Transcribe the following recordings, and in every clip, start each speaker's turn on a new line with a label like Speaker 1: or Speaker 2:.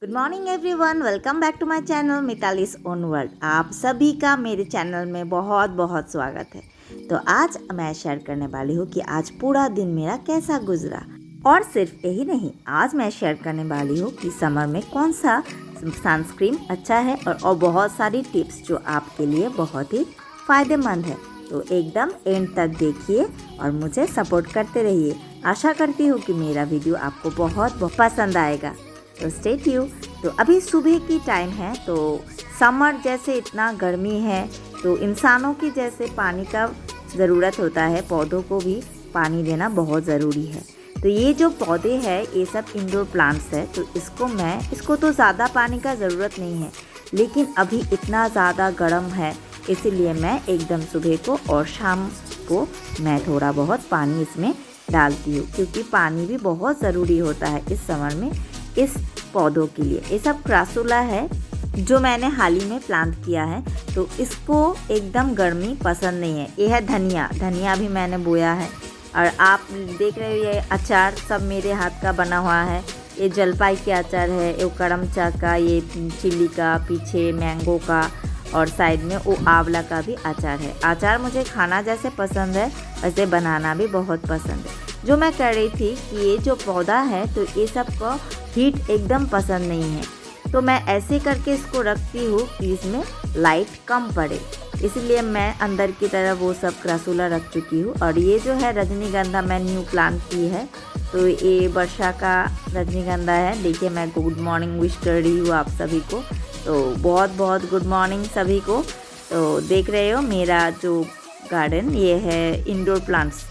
Speaker 1: Good morning everyone, welcome back to my channel Mitali's own world. आप सभी का मेरे चैनल में बहुत बहुत स्वागत है। तो आज मैं शेयर करने वाली हूँ कि आज पूरा दिन मेरा कैसा गुजरा। और सिर्फ यही नहीं, आज मैं शेयर करने वाली हूँ कि समर में कौन सा सनस्क्रीन अच्छा है और बहुत सारी टिप्स जो आपके लिए बहुत ही फ़ायदेमंद है। तो एकदम एंड तक देखिए और मुझे सपोर्ट करते रहिए। आशा करती हूँ कि मेरा वीडियो आपको बहुत पसंद आएगा। तो स्टे ट्यून। तो अभी सुबह की टाइम है, तो समर जैसे इतना गर्मी है तो इंसानों की जैसे पानी का ज़रूरत होता है, पौधों को भी पानी देना बहुत ज़रूरी है। तो ये जो पौधे हैं ये सब इंडोर प्लांट्स है, तो इसको तो ज़्यादा पानी का ज़रूरत नहीं है, लेकिन अभी इतना ज़्यादा गर्म है इसीलिए मैं एकदम सुबह को और शाम को मैं थोड़ा बहुत पानी इसमें डालती हूँ, क्योंकि पानी भी बहुत ज़रूरी होता है इस समर में इस पौधों के लिए। ये सब क्रासुला है जो मैंने हाल ही में प्लांट किया है, तो इसको एकदम गर्मी पसंद नहीं है। ये है धनिया भी मैंने बोया है। और आप देख रहे हो ये अचार सब मेरे हाथ का बना हुआ है। ये जलपाई के अचार है, ये करमचा का, ये चिल्ली का, पीछे मैंगो का और साइड में वो आंवला का भी अचार है। अचार मुझे खाना जैसे पसंद है वैसे बनाना भी बहुत पसंद है। जो मैं कह रही थी कि ये जो पौधा है तो ये सब को हीट एकदम पसंद नहीं है, तो मैं ऐसे करके इसको रखती हूँ कि इसमें लाइट कम पड़े, इसलिए मैं अंदर की तरफ वो सब क्रासुला रख चुकी हूँ। और ये जो है रजनीगंधा मैं न्यू प्लांट की है, तो ये वर्षा का रजनीगंधा है। देखिए मैं गुड मॉर्निंग विश कर रही हूँ आप सभी को, तो बहुत बहुत गुड मॉर्निंग सभी को। तो देख रहे हो मेरा जो गार्डन ये है इंडोर प्लांट्स,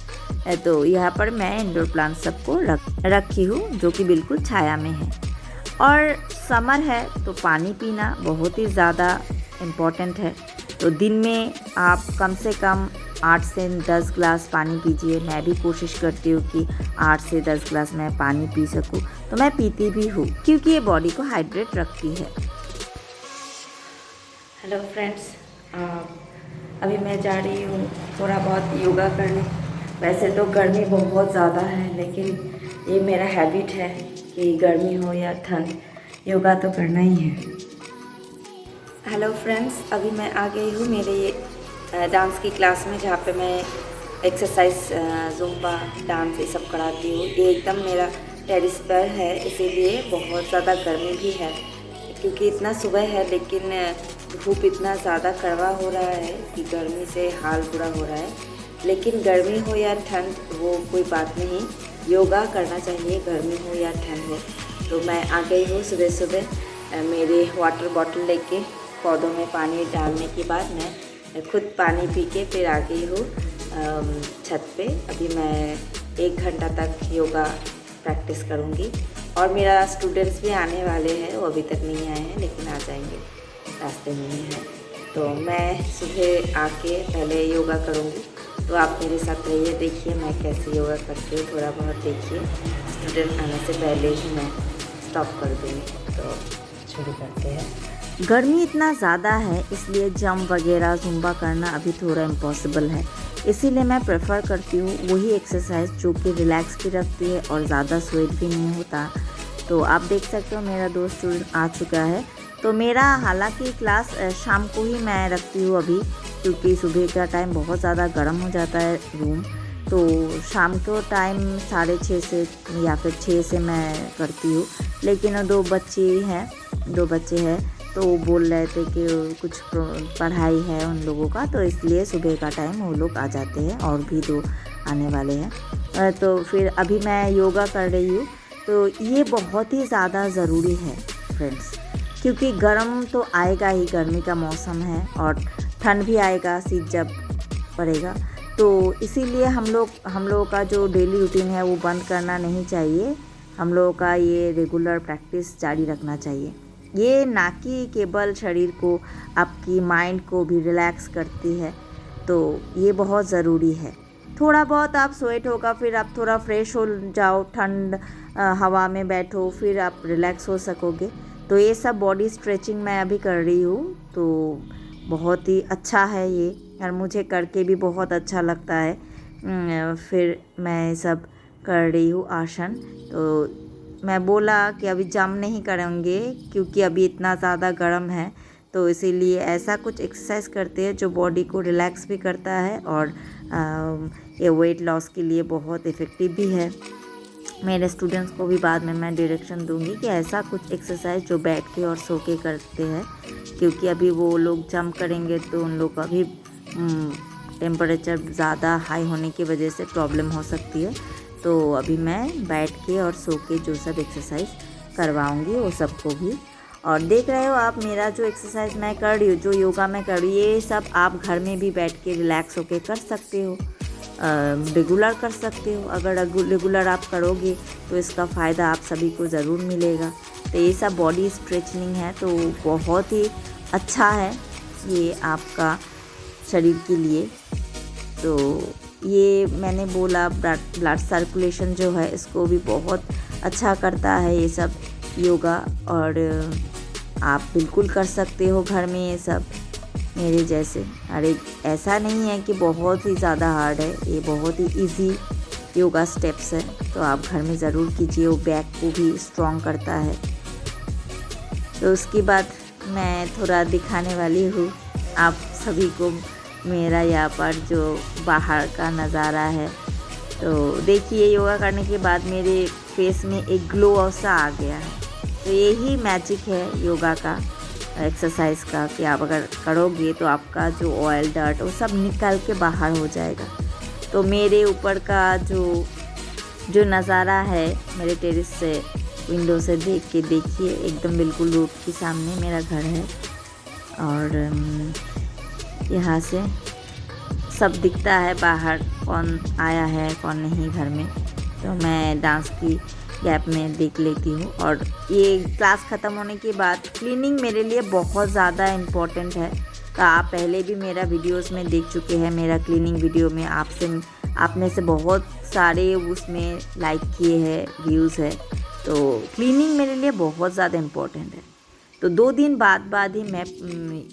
Speaker 1: तो यहाँ पर मैं इंडोर प्लांट सबको रखी हूँ जो कि बिल्कुल छाया में है। और समर है तो पानी पीना बहुत ही ज़्यादा इम्पोर्टेंट है। तो दिन में आप कम से कम 8 से 10 गिलास पानी पीजिए। मैं भी कोशिश करती हूँ कि 8 से 10 गिलास मैं पानी पी सकूँ, तो मैं पीती भी हूँ क्योंकि ये बॉडी को हाइड्रेट रखती है। हेलो फ्रेंड्स, अभी मैं जा रही हूँ थोड़ा बहुत योगा करने। वैसे तो गर्मी बहुत ज़्यादा है, लेकिन ये मेरा हैबिट है कि गर्मी हो या ठंड योगा तो करना ही है। हेलो फ्रेंड्स, अभी मैं आ गई हूँ मेरे ये डांस की क्लास में, जहाँ पे मैं एक्सरसाइज ज़ुम्बा डांस ये सब कराती हूँ। ये एकदम मेरा टेरेस पर है, इसीलिए बहुत ज़्यादा गर्मी भी है क्योंकि इतना सुबह है, लेकिन धूप इतना ज़्यादा कड़वा हो रहा है कि गर्मी से हाल बुरा हो रहा है। लेकिन गर्मी हो या ठंड वो कोई बात नहीं, योगा करना चाहिए गर्मी हो या ठंड हो। तो मैं आ गई हूँ सुबह सुबह मेरे वाटर बॉटल लेके। पौधों में पानी डालने के बाद मैं खुद पानी पी के फिर आ गई हूँ छत पे। अभी मैं 1 घंटा तक योगा प्रैक्टिस करूँगी और मेरा स्टूडेंट्स भी आने वाले हैं, वो अभी तक नहीं आए हैं लेकिन आ जाएंगे, रास्ते में ही हैं। तो मैं सुबह आके पहले योगा करूँगी, तो आप मेरे साथ रहिए, देखिए मैं कैसे योगा करती हूँ, थोड़ा बहुत देखिए। स्टूडेंट आने से पहले ही मैं स्टॉप कर दूँगी। तो शुरू करते हैं। गर्मी इतना ज़्यादा है इसलिए जंप वगैरह ज़ुम्बा करना अभी थोड़ा इम्पॉसिबल है, इसीलिए मैं प्रेफर करती हूँ वही एक्सरसाइज जो कि रिलैक्स भी रखती है और ज़्यादा स्वेट भी नहीं होता। तो आप देख सकते हो मेरा 2 स्टूडेंट आ चुका है। तो मेरा हालांकि क्लास शाम को ही मैं रखती हूँ अभी, क्योंकि सुबह का टाइम बहुत ज़्यादा गर्म हो जाता है रूम। तो शाम को टाइम 6:30 से या फिर 6 से मैं करती हूँ। लेकिन 2 बच्चे हैं तो वो बोल रहे थे कि कुछ पढ़ाई है उन लोगों का, तो इसलिए सुबह का टाइम वो लोग आ जाते हैं और भी 2 आने वाले हैं। तो फिर अभी मैं योगा कर रही हूँ। तो ये बहुत ही ज़्यादा ज़रूरी है फ्रेंड्स, क्योंकि गर्म तो आएगा ही, गर्मी का मौसम है और ठंड भी आएगा शीत जब पड़ेगा। तो इसीलिए हम लोगों का जो डेली रूटीन है वो बंद करना नहीं चाहिए। हम लोगों का ये रेगुलर प्रैक्टिस जारी रखना चाहिए। ये ना कि केवल शरीर को, आपकी माइंड को भी रिलैक्स करती है, तो ये बहुत ज़रूरी है। थोड़ा बहुत आप स्वेट होगा, फिर आप थोड़ा फ्रेश हो जाओ, ठंड हवा में बैठो, फिर आप रिलैक्स हो सकोगे। तो ये सब बॉडी स्ट्रेचिंग मैं अभी कर रही हूँ, तो बहुत ही अच्छा है ये, और मुझे करके भी बहुत अच्छा लगता है। फिर मैं सब कर रही हूँ आसन। तो मैं बोला कि अभी जंप नहीं करेंगे क्योंकि अभी इतना ज़्यादा गर्म है, तो इसीलिए ऐसा कुछ एक्सरसाइज करते हैं जो बॉडी को रिलैक्स भी करता है और ये वेट लॉस के लिए बहुत इफ़ेक्टिव भी है। मेरे स्टूडेंट्स को भी बाद में मैं डायरेक्शन दूंगी कि ऐसा कुछ एक्सरसाइज जो बैठ के और सो के करते हैं, क्योंकि अभी वो लोग जंप करेंगे तो उन लोग का भी टेम्परेचर ज़्यादा हाई होने की वजह से प्रॉब्लम हो सकती है। तो अभी मैं बैठ के और सो के जो सब एक्सरसाइज करवाऊंगी वो सबको भी। और देख रहे हो आप मेरा जो एक्सरसाइज मैं कर रही हूँ, जो योगा मैं कर रही हूँ, ये सब आप घर में भी बैठ के रिलैक्स होके कर सकते हो, रेगुलर कर सकते हो। अगर रेगुलर आप करोगे तो इसका फ़ायदा आप सभी को ज़रूर मिलेगा। तो ये सब बॉडी स्ट्रेचनिंग है, तो बहुत ही अच्छा है ये आपका शरीर के लिए। तो ये मैंने बोला ब्लड सर्कुलेशन जो है इसको भी बहुत अच्छा करता है ये सब योगा, और आप बिल्कुल कर सकते हो घर में ये सब मेरे जैसे। अरे ऐसा नहीं है कि बहुत ही ज़्यादा हार्ड है, ये बहुत ही इजी योगा स्टेप्स है, तो आप घर में ज़रूर कीजिए। वो बैक को भी स्ट्रॉन्ग करता है। तो उसके बाद मैं थोड़ा दिखाने वाली हूँ आप सभी को मेरा यहाँ पर जो बाहर का नज़ारा है। तो देखिए योगा करने के बाद मेरे फेस में एक ग्लो सा आ गया है। तो यही मैजिक है योगा का, एक्सरसाइज का, कि आप अगर करोगे तो आपका जो ऑयल डर्ट वो सब निकल के बाहर हो जाएगा। तो मेरे ऊपर का जो नज़ारा है मेरे टेरेस से विंडो से देख के देखिए, एकदम बिल्कुल रोड के सामने मेरा घर है, और यहाँ से सब दिखता है बाहर कौन आया है कौन नहीं घर में। तो मैं डांस की गैप में देख लेती हूँ। और ये क्लास ख़त्म होने के बाद क्लीनिंग मेरे लिए बहुत ज़्यादा इम्पोर्टेंट है। तो आप पहले भी मेरा वीडियोस में देख चुके हैं, मेरा क्लीनिंग वीडियो में आप में से बहुत सारे उसमें लाइक किए हैं, व्यूज़ है। तो क्लीनिंग मेरे लिए बहुत ज़्यादा इम्पोर्टेंट है। तो 2 दिन बाद ही मैं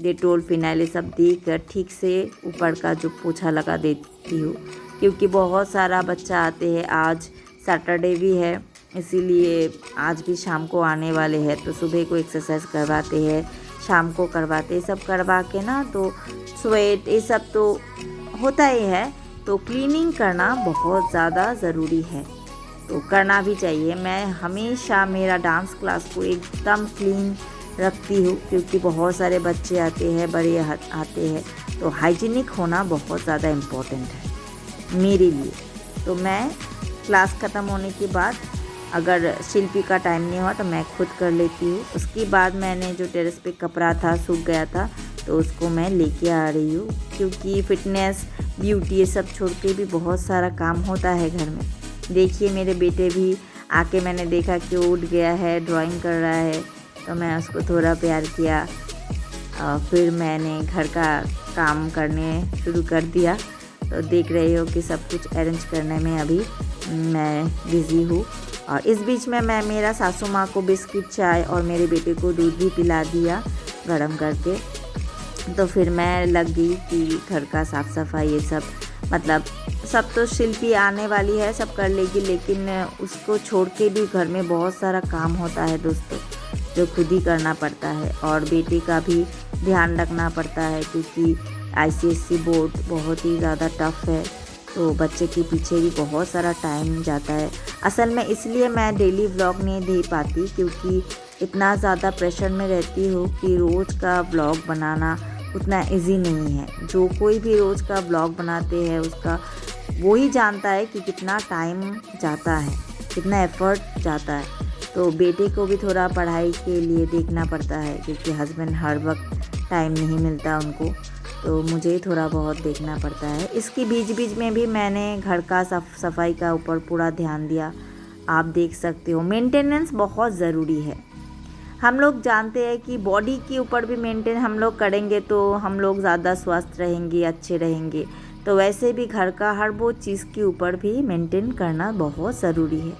Speaker 1: डेटोल फिनाइल सब देकर ठीक से ऊपर का जो पोछा लगा देती हूँ, क्योंकि बहुत सारा बच्चा आते हैं। आज सैटरडे भी है, इसीलिए आज भी शाम को आने वाले हैं। तो सुबह को एक्सरसाइज करवाते हैं, शाम को करवाते हैं, सब करवा के ना तो स्वेट ये सब तो होता ही है। तो क्लीनिंग करना बहुत ज़्यादा ज़रूरी है, तो करना भी चाहिए। मैं हमेशा मेरा डांस क्लास को एकदम क्लीन रखती हूँ, क्योंकि बहुत सारे बच्चे आते हैं, बड़े आते हैं, तो हाइजीनिक होना बहुत ज़्यादा इम्पोर्टेंट है मेरे लिए। तो मैं क्लास ख़त्म होने के बाद अगर शिल्पी का टाइम नहीं हुआ तो मैं खुद कर लेती हूँ। उसके बाद मैंने जो टेरेस पे कपड़ा था सूख गया था तो उसको मैं लेके आ रही हूँ, क्योंकि फ़िटनेस ब्यूटी ये सब छोड़ के भी बहुत सारा काम होता है घर में। देखिए मेरे बेटे भी आके मैंने देखा कि वो उठ गया है, ड्राइंग कर रहा है, तो मैं उसको थोड़ा प्यार किया। फिर मैंने घर का काम करने शुरू कर दिया। तो देख रहे हो कि सब कुछ अरेंज करने में अभी मैं बिज़ी हूँ। और इस बीच में मैं मेरा सासू माँ को बिस्किट, चाय और मेरे बेटे को दूध भी पिला दिया गरम करके। तो फिर मैं लग गई कि घर का साफ़ सफाई ये सब, मतलब सब तो शिल्पी आने वाली है, सब कर लेगी, लेकिन उसको छोड़ के भी घर में बहुत सारा काम होता है दोस्तों, जो खुद ही करना पड़ता है। और बेटे का भी ध्यान रखना पड़ता है, क्योंकि ICSE बोर्ड बहुत ही ज़्यादा टफ़ है, तो बच्चे के पीछे भी बहुत सारा टाइम जाता है। असल में इसलिए मैं डेली व्लॉग नहीं दे पाती, क्योंकि इतना ज़्यादा प्रेशर में रहती हूँ कि रोज़ का व्लॉग बनाना उतना इजी नहीं है। जो कोई भी रोज़ का व्लॉग बनाते हैं उसका वो ही जानता है कि कितना टाइम जाता है, कितना एफ़र्ट जाता है। तो बेटे को भी थोड़ा पढ़ाई के लिए देखना पड़ता है, क्योंकि हस्बैंड हर वक्त टाइम नहीं मिलता उनको, तो मुझे थोड़ा बहुत देखना पड़ता है। इसके बीच में भी मैंने घर का सफाई का ऊपर पूरा ध्यान दिया। आप देख सकते हो मेंटेनेंस बहुत ज़रूरी है। हम लोग जानते हैं कि बॉडी के ऊपर भी मेंटेन हम लोग करेंगे तो हम लोग ज़्यादा स्वस्थ रहेंगे, अच्छे रहेंगे। तो वैसे भी घर का हर वो चीज़ के ऊपर भी मेंटेन करना बहुत ज़रूरी है।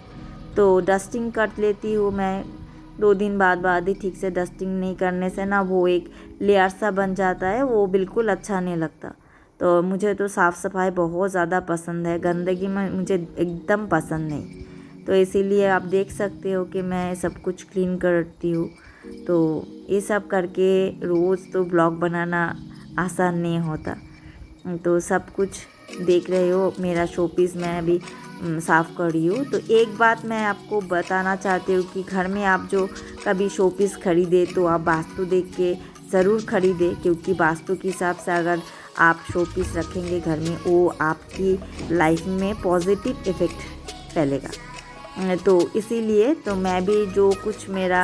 Speaker 1: तो डस्टिंग कर लेती हूँ मैं 2 दिन बाद ही। ठीक से डस्टिंग नहीं करने से ना वो एक लेयर सा बन जाता है, वो बिल्कुल अच्छा नहीं लगता। तो मुझे तो साफ़ सफाई बहुत ज़्यादा पसंद है, गंदगी में मुझे एकदम पसंद नहीं। तो इसीलिए आप देख सकते हो कि मैं सब कुछ क्लीन करती हूँ। तो ये सब करके रोज़ तो ब्लॉग बनाना आसान नहीं होता। तो सब कुछ देख रहे हो, मेरा शोपीस मैं अभी साफ़ कर रही हूँ। तो एक बात मैं आपको बताना चाहती हूँ कि घर में आप जो कभी शोपीस खरीदे तो आप वास्तु देख के ज़रूर खरीदे, क्योंकि वास्तु के हिसाब से अगर आप शोपीस रखेंगे घर में, वो आपकी लाइफ में पॉजिटिव इफ़ेक्ट फैलेगा। तो इसीलिए तो मैं भी जो कुछ मेरा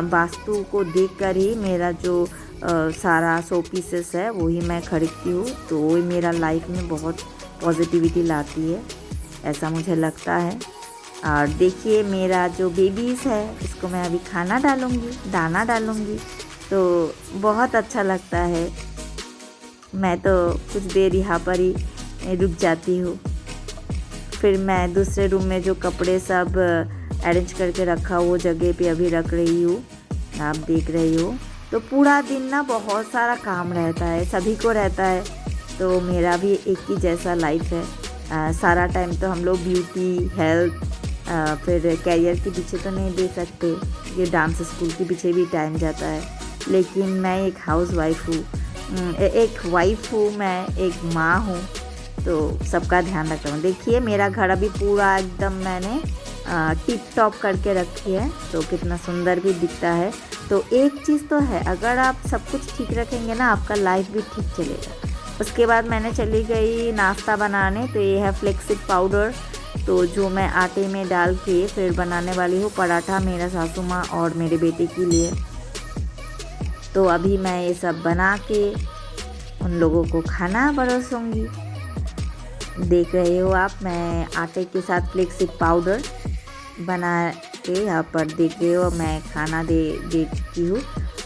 Speaker 1: वास्तु को देखकर ही मेरा जो सारा शो पीसेस है वही मैं खरीदती हूँ। तो वही मेरा लाइफ में बहुत पॉजिटिविटी लाती है, ऐसा मुझे लगता है। और देखिए मेरा जो बेबीज़ है इसको मैं अभी खाना डालूँगी, दाना डालूँगी, तो बहुत अच्छा लगता है। मैं तो कुछ देर यहाँ पर ही रुक जाती हूँ, फिर मैं दूसरे रूम में जो कपड़े सब अरेंज करके रखा वो जगह पे अभी रख रही हूँ, आप देख रही हो। तो पूरा दिन ना बहुत सारा काम रहता है, सभी को रहता है, तो मेरा भी एक ही जैसा लाइफ है। सारा टाइम तो हम लोग ब्यूटी, हेल्थ, फिर कैरियर के पीछे तो नहीं दे सकते, ये डांस स्कूल के पीछे भी टाइम जाता है। लेकिन मैं एक हाउस वाइफ हूँ, एक वाइफ हूँ, मैं एक माँ हूँ, तो सबका ध्यान रखता हूँ। देखिए मेरा घर अभी पूरा एकदम मैंने टिप टॉप करके रखी है, तो कितना सुंदर भी दिखता है। तो एक चीज़ तो है, अगर आप सब कुछ ठीक रखेंगे ना, आपका लाइफ भी ठीक चलेगा। उसके बाद मैंने चली गई नाश्ता बनाने। तो ये है फ्लेक्सिड पाउडर, तो जो मैं आटे में डाल के फिर बनाने वाली हूँ पराठा, मेरा सासू माँ और मेरे बेटे के लिए। तो अभी मैं ये सब बना के उन लोगों को खाना परोसूँगी। देख रहे हो आप, मैं आटे के साथ फ्लेक्सिड पाउडर बना के यहाँ पर देख रहे हो मैं खाना दे चुकी हूँ।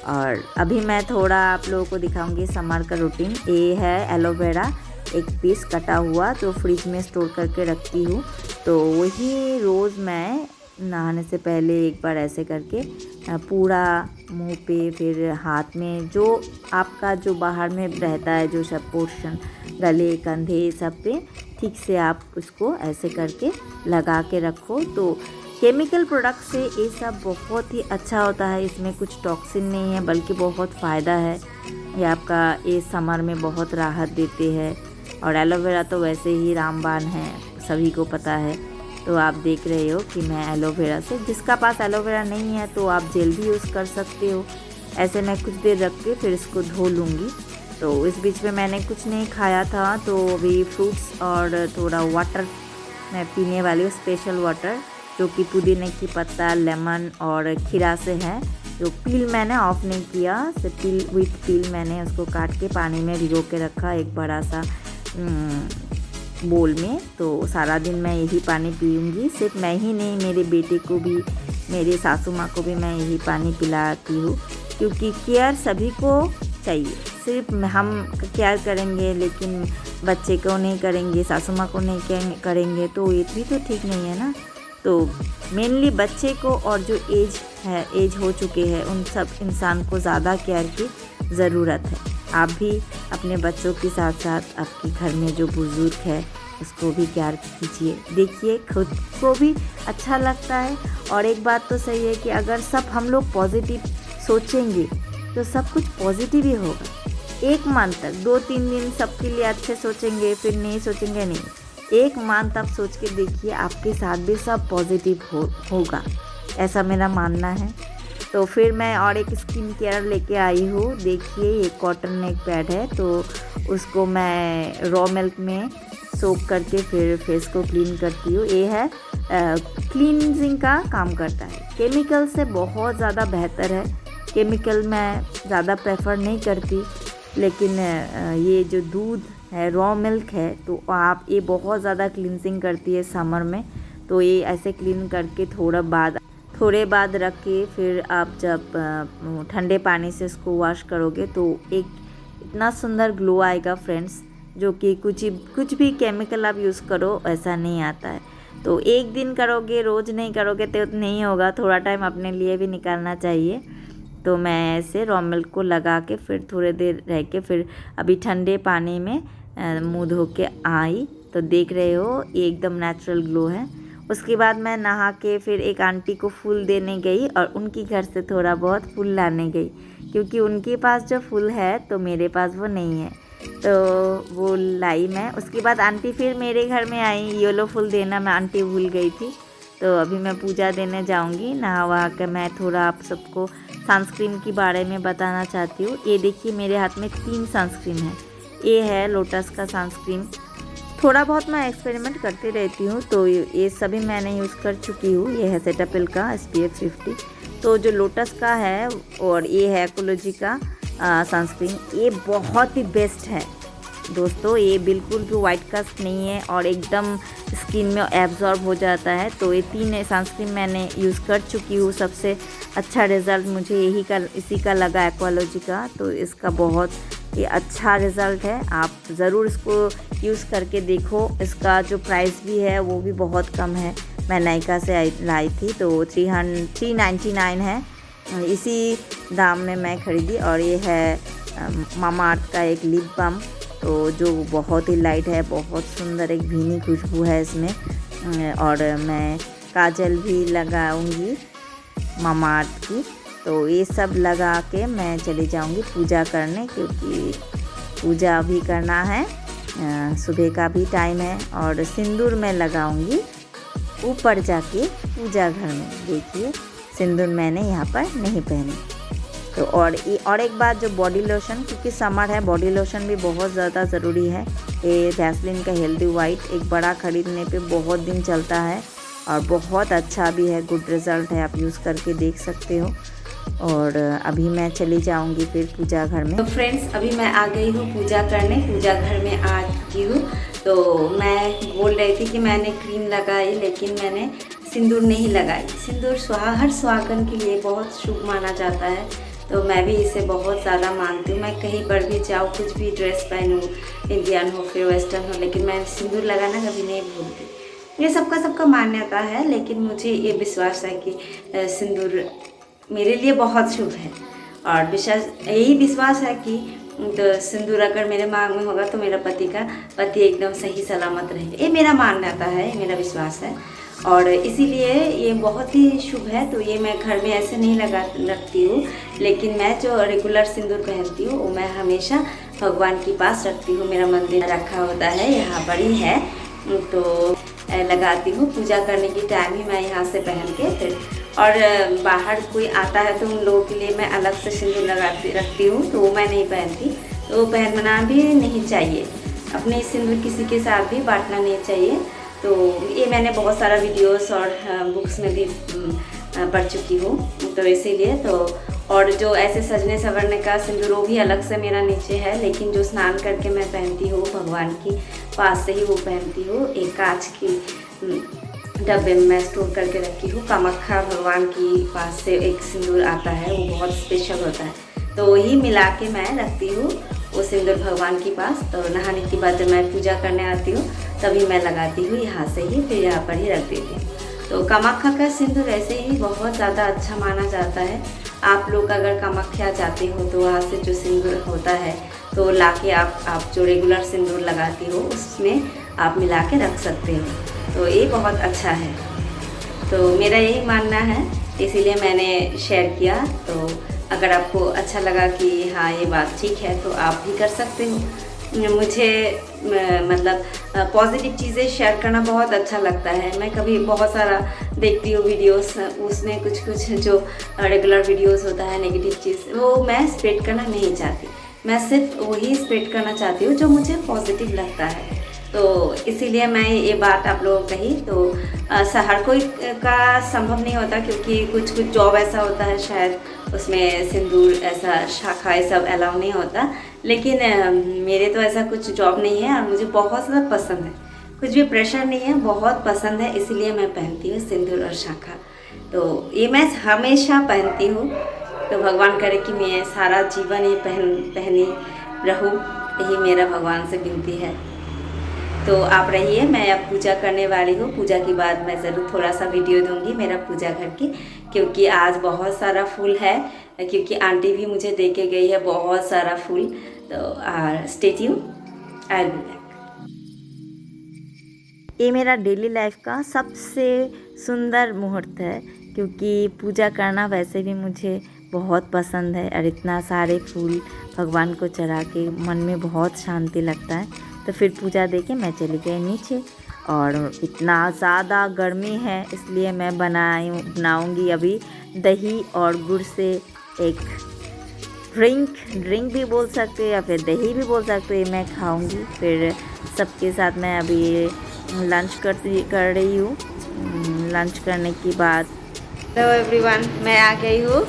Speaker 1: और अभी मैं थोड़ा आप लोगों को दिखाऊंगी समर का रूटीन। ये है एलोवेरा, एक पीस कटा हुआ, तो फ्रिज में स्टोर करके रखती हूँ। तो वही रोज़ मैं नहाने से पहले एक बार ऐसे करके पूरा मुंह पे, फिर हाथ में, जो आपका जो बाहर में रहता है जो सब पोर्शन, गले, कंधे, सब पे ठीक से आप उसको ऐसे करके लगा के रखो। तो केमिकल प्रोडक्ट से ये सब बहुत ही अच्छा होता है, इसमें कुछ टॉक्सिन नहीं है, बल्कि बहुत फ़ायदा है। ये आपका ये समर में बहुत राहत देते हैं। और एलोवेरा तो वैसे ही रामबाण है, सभी को पता है। तो आप देख रहे हो कि मैं एलोवेरा से, जिसका पास एलोवेरा नहीं है तो आप जेल भी यूज़ कर सकते हो। ऐसे मैं कुछ देर रख के फिर इसको धो लूँगी। तो इस बीच में मैंने कुछ नहीं खाया था, तो अभी फ्रूट्स और थोड़ा वाटर मैं पीने वाली हूँ, स्पेशल वाटर, जो कि पुदीने की पत्ता, लेमन और खीरा से है। जो पील मैंने ऑफ नहीं किया, सिर्फ पील विथ पील मैंने उसको काट के पानी में भिगो के रखा एक बड़ा सा बोल में। तो सारा दिन मैं यही पानी पीऊँगी, सिर्फ मैं ही नहीं, मेरे बेटे को भी, मेरे सासू माँ को भी मैं यही पानी पिलाती हूँ, क्योंकि केयर सभी को चाहिए। सिर्फ हम केयर करेंगे लेकिन बच्चे को नहीं करेंगे, सासू माँ को नहीं करेंगे, तो ये भी तो ठीक नहीं है ना। तो मेनली बच्चे को और जो एज हो चुके हैं उन सब इंसान को ज़्यादा केयर की ज़रूरत है। आप भी अपने बच्चों के साथ साथ आपके घर में जो बुज़ुर्ग है उसको भी केयर कीजिए। देखिए खुद को भी अच्छा लगता है। और एक बात तो सही है कि अगर सब हम लोग पॉजिटिव सोचेंगे तो सब कुछ पॉजिटिव ही होगा। एक मंथ तक, 2-3 दिन सबके लिए अच्छे सोचेंगे, फिर नहीं सोचेंगे नहीं, एक मंथ आप सोच के देखिए, आपके साथ भी सब पॉजिटिव होगा, ऐसा मेरा मानना है। तो फिर मैं और एक स्किन केयर लेके आई हूँ। देखिए ये कॉटन नेक पैड है, तो उसको मैं रॉ मिल्क में सोक करके फिर फेस को क्लीन करती हूँ। ये है क्लींजिंग का काम करता है, केमिकल से बहुत ज़्यादा बेहतर है। केमिकल मैं ज़्यादा प्रेफर नहीं करती, लेकिन ये जो दूध है, रॉ मिल्क है, तो आप ये बहुत ज़्यादा क्लींजिंग करती है समर में। तो ये ऐसे क्लीन करके थोड़े बाद रख के फिर आप जब ठंडे पानी से इसको वॉश करोगे तो एक इतना सुंदर ग्लो आएगा फ्रेंड्स, जो कि कुछ भी केमिकल आप यूज़ करो ऐसा नहीं आता है। तो एक दिन करोगे, रोज़ नहीं करोगे तो नहीं होगा, थोड़ा टाइम अपने लिए भी निकालना चाहिए। तो मैं ऐसे रॉ मिल्क को लगा के फिर थोड़ी देर रह के फिर अभी ठंडे पानी में मुँह धो के आई। तो देख रहे हो ये एकदम नेचुरल ग्लो है। उसके बाद मैं नहा के फिर एक आंटी को फूल देने गई और उनकी घर से थोड़ा बहुत फूल लाने गई, क्योंकि उनके पास जो फूल है तो मेरे पास वो नहीं है, तो वो लाई मैं। उसके बाद आंटी फिर मेरे घर में आई, येलो फूल देना मैं आंटी भूल गई थी। तो अभी मैं पूजा देने जाऊंगी। नहा वहा कर मैं थोड़ा आप सबको सनस्क्रीन के बारे में बताना चाहती हूँ। ये देखिए मेरे हाथ में 3 सनस्क्रीन है। ये है लोटस का सनस्क्रीन। थोड़ा बहुत मैं एक्सपेरिमेंट करती रहती हूँ, तो ये सभी मैंने यूज़ कर चुकी हूँ। ये है सेटापिल का SPF 50, तो जो लोटस का है, और ये है एक्वालॉजी का सनस्क्रीन। ये बहुत ही बेस्ट है दोस्तों। ये बिल्कुल भी वाइट कास्ट नहीं है और एकदम स्किन में एब्जॉर्ब हो जाता है। तो ये 3 सनस्क्रीन मैंने यूज़ कर चुकी हूँ। सबसे अच्छा रिज़ल्ट मुझे इसी का लगा, एक्वालॉजी का। तो इसका बहुत ये अच्छा रिज़ल्ट है, आप ज़रूर इसको यूज़ करके देखो। इसका जो प्राइस भी है वो भी बहुत कम है। मैं नायका से लाई थी तो 399 है, इसी दाम में मैं ख़रीदी। और ये है मामा अर्थ का एक लिप बाम, तो जो बहुत ही लाइट है, बहुत सुंदर एक भीनी खुशबू है इसमें। और मैं काजल भी लगाऊंगी मामा अर्थ की। तो ये सब लगा के मैं चली जाऊंगी पूजा करने, क्योंकि पूजा भी करना है। सुबह का भी टाइम है। और सिंदूर मैं लगाऊंगी ऊपर जाके पूजा घर में। देखिए सिंदूर मैंने यहाँ पर नहीं पहनी। तो और एक बात, जो बॉडी लोशन, क्योंकि समर है, बॉडी लोशन भी बहुत ज़्यादा ज़रूरी है। ये वैसलीन का हेल्दी वाइट एक बड़ा ख़रीदने पे बहुत दिन चलता है और बहुत अच्छा भी है, गुड रिज़ल्ट है, आप यूज़ करके देख सकते हो। और अभी मैं चली जाऊंगी फिर पूजा घर में। तो फ्रेंड्स, अभी मैं आ गई हूँ पूजा करने, पूजा घर में आ चुकी हूँ। तो मैं बोल रही थी कि मैंने क्रीम लगाई, लेकिन मैंने सिंदूर नहीं लगाई। सिंदूर हर सुहागन के लिए बहुत शुभ माना जाता है, तो मैं भी इसे बहुत ज़्यादा मानती हूँ। मैं कहीं पर भी जाऊँ, कुछ भी ड्रेस पहनूँ, इंडियन हो फिर वेस्टर्न हो, लेकिन मैं सिंदूर लगाना कभी नहीं भूलती। ये सबका मान्यता है, लेकिन मुझे ये विश्वास है कि सिंदूर मेरे लिए बहुत शुभ है। और यही विश्वास है कि तो सिंदूर अगर मेरे मांग में होगा तो मेरा पति एकदम सही सलामत रहेगा। ये मेरा मान्यता है, ये मेरा विश्वास है, और इसीलिए ये बहुत ही शुभ है। तो ये मैं घर में ऐसे नहीं रखती हूँ, लेकिन मैं जो रेगुलर सिंदूर पहनती हूँ वो मैं हमेशा भगवान के पास रखती हूँ। मेरा मंदिर रखा होता है, यहाँ पर ही है, तो लगाती हूँ। पूजा करने की टाइम ही मैं यहाँ से पहन के फिर, और बाहर कोई आता है तो उन लोगों के लिए मैं अलग से सिंदूर रखती हूँ, तो वो मैं नहीं पहनती। तो पहनना भी नहीं चाहिए, अपने सिंदूर किसी के साथ भी बांटना नहीं चाहिए। तो ये मैंने बहुत सारा वीडियोस और बुक्स में भी पढ़ चुकी हूँ, तो इसीलिए। तो और जो ऐसे सजने संवरने का सिंदूर वो भी अलग से मेरा नीचे है, लेकिन जो स्नान करके मैं पहनती हूँ भगवान की पास से ही वो पहनती हूँ। एक कांच की डब्बे में मैं स्टोर करके रखी हूँ। कामाख्या भगवान की पास से एक सिंदूर आता है, वो बहुत स्पेशल होता है, तो वही मिला के मैं रखती हूँ वो सिंदूर भगवान के पास। तो नहाने के बाद जब मैं पूजा करने आती हूँ तभी मैं लगाती हूँ यहाँ से ही, फिर यहाँ पर ही रख देती हूँ। तो कामाख्या का सिंदूर ऐसे ही बहुत ज़्यादा अच्छा माना जाता है। आप लोग अगर कामाख्या जाते हो तो वहाँ से जो सिंदूर होता है तो ला के आप जो रेगुलर सिंदूर लगाती हो उसमें आप मिला के रख सकते हो, तो ये बहुत अच्छा है। तो मेरा यही मानना है, इसीलिए मैंने शेयर किया। तो अगर आपको अच्छा लगा कि हाँ ये बात ठीक है तो आप भी कर सकते हो। मुझे मतलब पॉजिटिव चीज़ें शेयर करना बहुत अच्छा लगता है। मैं कभी बहुत सारा देखती हूँ वीडियोस, उसमें कुछ जो रेगुलर वीडियोस होता है नेगेटिव चीज़, वो मैं स्प्रेड करना नहीं चाहती। मैं सिर्फ वही स्प्रेड करना चाहती हूँ जो मुझे पॉजिटिव लगता है। तो इसीलिए मैं ये बात आप लोगों को कही। तो हर कोई का संभव नहीं होता, क्योंकि कुछ जॉब ऐसा होता है शायद उसमें सिंदूर ऐसा शाखा ये सब अलाउ नहीं होता, लेकिन मेरे तो ऐसा कुछ जॉब नहीं है और मुझे बहुत ज़्यादा पसंद है। कुछ भी प्रेशर नहीं है, बहुत पसंद है, इसलिए मैं पहनती हूँ सिंदूर और शाखा। तो ये मैं हमेशा पहनती हूँ। तो भगवान करे कि मैं सारा जीवन ये पहनी रहूँ, यही मेरा भगवान से विनती है। तो आप रहिए, मैं अब पूजा करने वाली हूँ। पूजा के बाद मैं ज़रूर थोड़ा सा वीडियो दूंगी मेरा पूजा घर की, क्योंकि आज बहुत सारा फूल है, क्योंकि आंटी भी मुझे दे के गई है बहुत सारा फूल। तो stay tuned, I will back. ये मेरा डेली लाइफ का सबसे सुंदर मुहूर्त है, क्योंकि पूजा करना वैसे भी मुझे बहुत पसंद है और इतना सारे फूल भगवान को चढ़ा के मन में बहुत शांति लगता है। तो फिर पूजा देके मैं चली गई नीचे, और इतना ज़्यादा गर्मी है इसलिए मैं बनाऊंगी अभी दही और गुड़ से एक ड्रिंक भी बोल सकते हैं या फिर दही भी बोल सकते हैं, मैं खाऊंगी। फिर सबके साथ मैं अभी लंच कर रही हूँ। लंच करने के बाद हेलो एवरीवन, मैं आ गई हूँ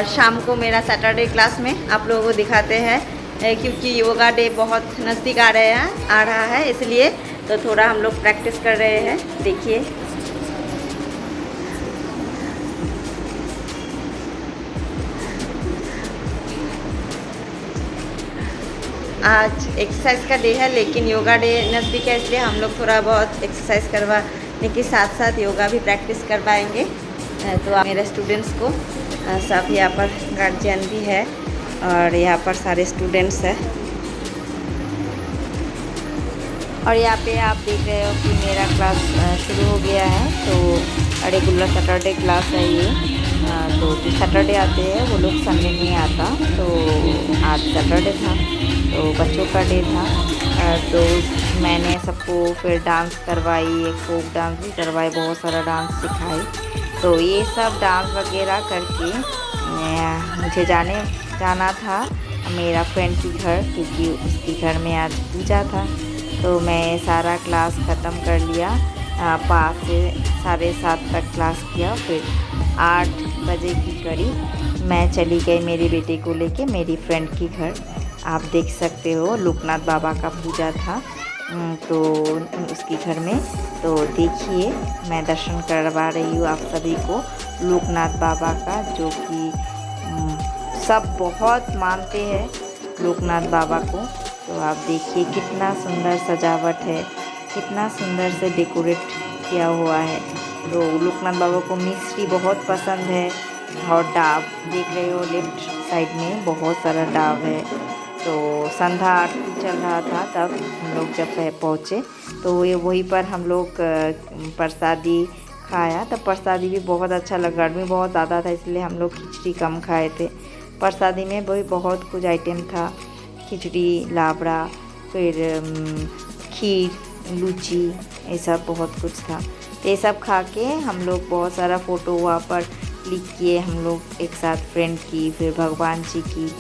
Speaker 1: शाम को मेरा सैटरडे क्लास में। आप लोगों को दिखाते हैं क्योंकि योगा डे बहुत नज़दीक आ रहा है, इसलिए तो थोड़ा हम लोग प्रैक्टिस कर रहे हैं। देखिए आज एक्सरसाइज का डे है, लेकिन योगा डे नज़दीक है इसलिए हम लोग थोड़ा बहुत एक्सरसाइज करवाने के साथ साथ योगा भी प्रैक्टिस करवाएंगे। तो मेरे स्टूडेंट्स को सब यहाँ पर गार्जियन भी है और यहाँ पर सारे स्टूडेंट्स हैं। और यहाँ पे आप देख रहे हो कि मेरा क्लास शुरू हो गया है। तो रेगुलर सैटरडे क्लास है ये। तो जो सैटरडे आते हैं वो लोग संडे नहीं आता, तो आज सैटरडे था तो बच्चों का डे था। तो मैंने सबको फिर डांस करवाई, एक फोक डांस भी करवाई, बहुत सारा डांस सिखाई। तो ये सब डांस वगैरह करके मुझे जाना था मेरा फ्रेंड के घर, क्योंकि उसके घर में आज पूजा था। तो मैं सारा क्लास ख़त्म कर लिया, 5 से 7:30 तक क्लास किया। फिर 8 बजे की करीब मैं चली गई मेरे बेटे को लेके मेरी फ्रेंड के घर। आप देख सकते हो लोकनाथ बाबा का पूजा था तो उसके घर में। तो देखिए मैं दर्शन करवा रही हूँ आप सभी को लोकनाथ बाबा का, जो कि सब बहुत मानते हैं लोकनाथ बाबा को। तो आप देखिए कितना सुंदर सजावट है, कितना सुंदर से डेकोरेट किया हुआ है। तो लोकनाथ बाबा को मिश्री बहुत पसंद है। और डाब देख रहे हो लेफ्ट साइड में बहुत सारा डाब है। तो संध्या आरती चल रहा था तब हम लोग जब पहुँचे, तो ये वहीं पर हम लोग प्रसादी खाया। तब प्रसादी भी बहुत अच्छा लगा, गर्मी बहुत ज़्यादा था इसलिए हम लोग खिचड़ी कम खाए थे। प्रसादी में वही बहुत कुछ आइटम था, खिचड़ी, लावड़ा, फिर खीर, लूची, ये सब बहुत कुछ था। ये सब खा के हम लोग बहुत सारा फ़ोटो वहाँ पर क्लिक किए हम लोग एक साथ, फ्रेंड की, फिर भगवान जी की।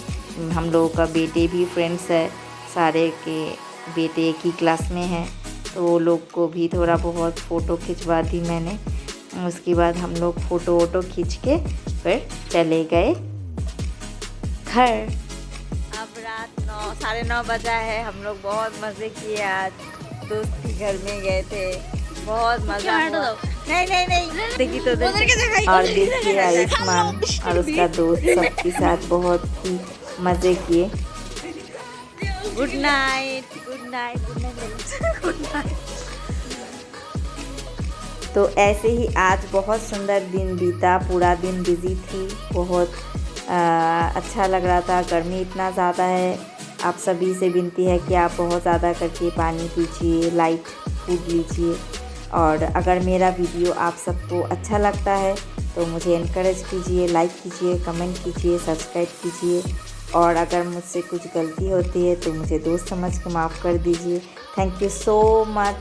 Speaker 1: हम लोगों का बेटे भी फ्रेंड्स है, सारे के बेटे एक ही क्लास में हैं, तो वो लोग को भी थोड़ा बहुत फ़ोटो खिंचवा दी मैंने। उसके बाद हम लोग फ़ोटो वोटो खींच के फिर चले गए घर। अब रात 9 साढ़े 9 बजा है। हम लोग बहुत मज़े किए, आज दोस्त के घर में गए थे, बहुत मज़ा हुआ। नहीं देखिए तो और देखिए आयुष्मान और उसका दोस्त सबके साथ बहुत ही मज़े किए। Good night. तो ऐसे ही आज बहुत सुंदर दिन बीता, पूरा दिन बिजी थी, बहुत अच्छा लग रहा था। गर्मी इतना ज़्यादा है, आप सभी से विनती है कि आप बहुत ज़्यादा करके पानी पीजिए, लाइट फूड लीजिए। और अगर मेरा वीडियो आप सबको अच्छा लगता है तो मुझे इनकरेज कीजिए, लाइक कीजिए, कमेंट कीजिए, सब्सक्राइब कीजिए। और अगर मुझसे कुछ गलती होती है तो मुझे दोस्त समझ के माफ़ कर दीजिए। Thank you so much.